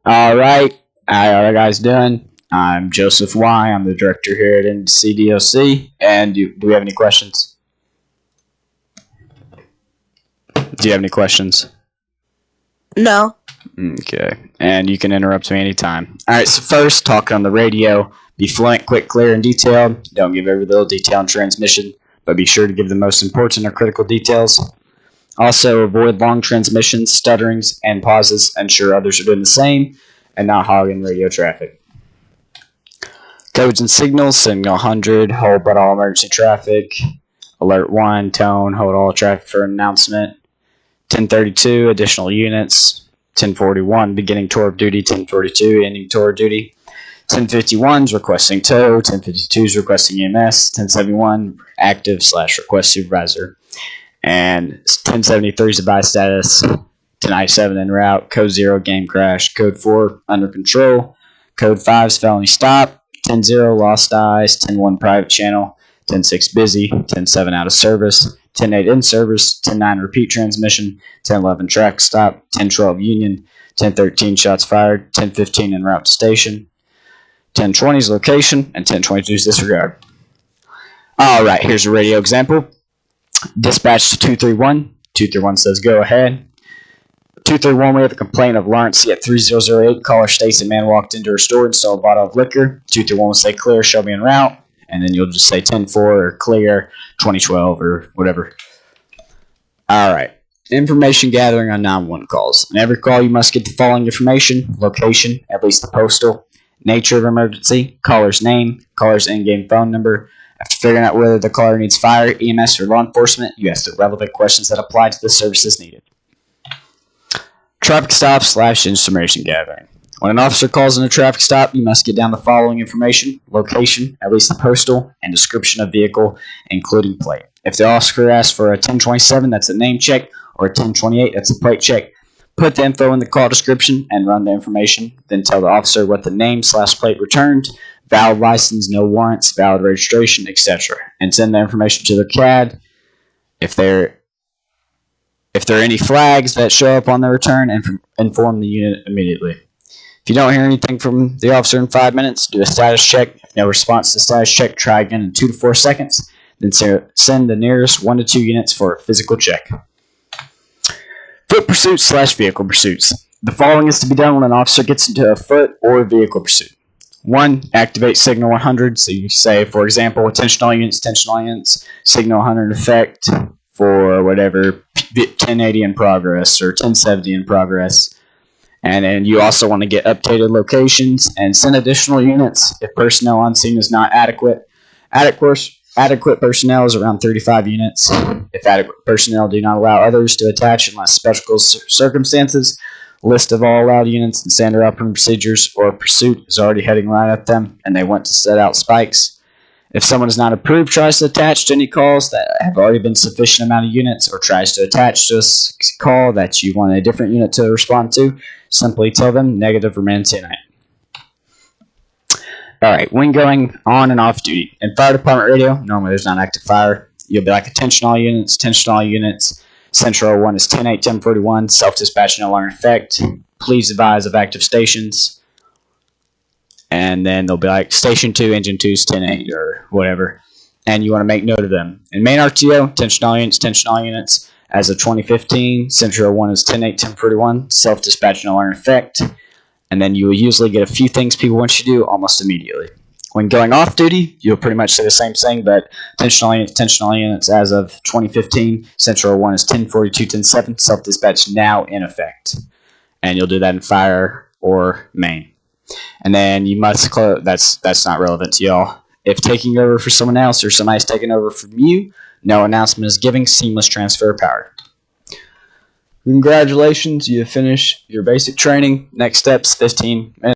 All right. How are you guys doing? I'm Joseph Y. I'm the director here at NCDOC. And do we have any questions? Do you have any questions? No. Okay. And you can interrupt me anytime. All right. So first, talk on the radio. Be fluent, quick, clear, and detailed. Don't give every little detail in transmission, but be sure to give the most important or critical details. Also, avoid long transmissions, stutterings, and pauses. Ensure others are doing the same and not hogging radio traffic. Codes and signals: signal 100, hold but all emergency traffic. Alert 1, tone, hold all traffic for announcement. 1032, additional units. 1041, beginning tour of duty. 1042, ending tour of duty. 1051 is requesting tow. 1052 is requesting EMS. 1071, active/request supervisor. And 1073 is advice status. 1097 en route. Code 0, game crash. Code 4, under control. Code 5 is felony stop. 10-0, lost eyes. 10-1, private channel. 10-6, busy. 10-7, out of service. 10-8, in service. 10-9, repeat transmission. 10-11, track stop. 10-12, union. 10-13, shots fired. 10-15, en route to station. 10-20 is location. And 10-22 is disregard. Alright, here's a radio example. Dispatch to 231. 231 says go ahead. 231, we have a complaint of Lawrence C at 3008. Caller states a man walked into her store and stole a bottle of liquor. 231 will say clear, show me en route. And then you'll just say 10-4 or clear, 2012 or whatever. Alright. Information gathering on 911 calls. On every call, you must get the following information: location, at least the postal, nature of emergency, caller's name, caller's in-game phone number. After figuring out whether the caller needs fire, EMS, or law enforcement, you ask the relevant questions that apply to the services needed. Traffic stop / information gathering. When an officer calls in a traffic stop, you must get down the following information: location, at least the postal, and description of vehicle, including plate. If the officer asks for a 1027, that's a name check, or a 1028, that's a plate check. Put the info in the call description and run the information. Then tell the officer what the name / plate returned, valid license, no warrants, valid registration, etc. And send the information to the CAD. If there are any flags that show up on the return, inform the unit immediately. If you don't hear anything from the officer in 5 minutes, do a status check. If no response to the status check, try again in 2 to 4 seconds. Then send the nearest 1 to 2 units for a physical check. Foot pursuits / vehicle pursuits. The following is to be done when an officer gets into a foot or vehicle pursuit. 1. Activate signal 100. So you say, for example, attention all units, signal 100 effect for whatever, 1080 in progress or 1070 in progress. And then you also want to get updated locations and send additional units if personnel on scene is not adequate. Adequate personnel is around 35 units. If adequate personnel do not allow others to attach unless special circumstances, list of all allowed units and standard operating procedures, or pursuit is already heading right at them and they want to set out spikes. If someone is not approved, tries to attach to any calls that have already been sufficient amount of units, or tries to attach to a call that you want a different unit to respond to, simply tell them negative, remain tonight. Alright, when going on and off duty. In fire department radio, normally there's not active fire. You'll be like attention all units, Central 1 is 10-8, 1041, self-dispatch no longer in effect. Please advise of active stations. And then they'll be like station 2, engine 2 is 10-8 or whatever. And you want to make note of them. In main RTO, attention all units. As of 2015, Central 1 is 10-8, 1041, self-dispatch no longer in effect. And then you will usually get a few things people want you to do almost immediately. When going off duty, you'll pretty much say the same thing, but attention all units as of 2015, Central 1 is 1042, 1007, self-dispatch now in effect. And you'll do that in fire or main. And then you must close. That's not relevant to y'all. If taking over for someone else or somebody's taking over from you, no announcement is given. Seamless transfer of power. Congratulations, you have finished your basic training. Next steps, 15 minutes.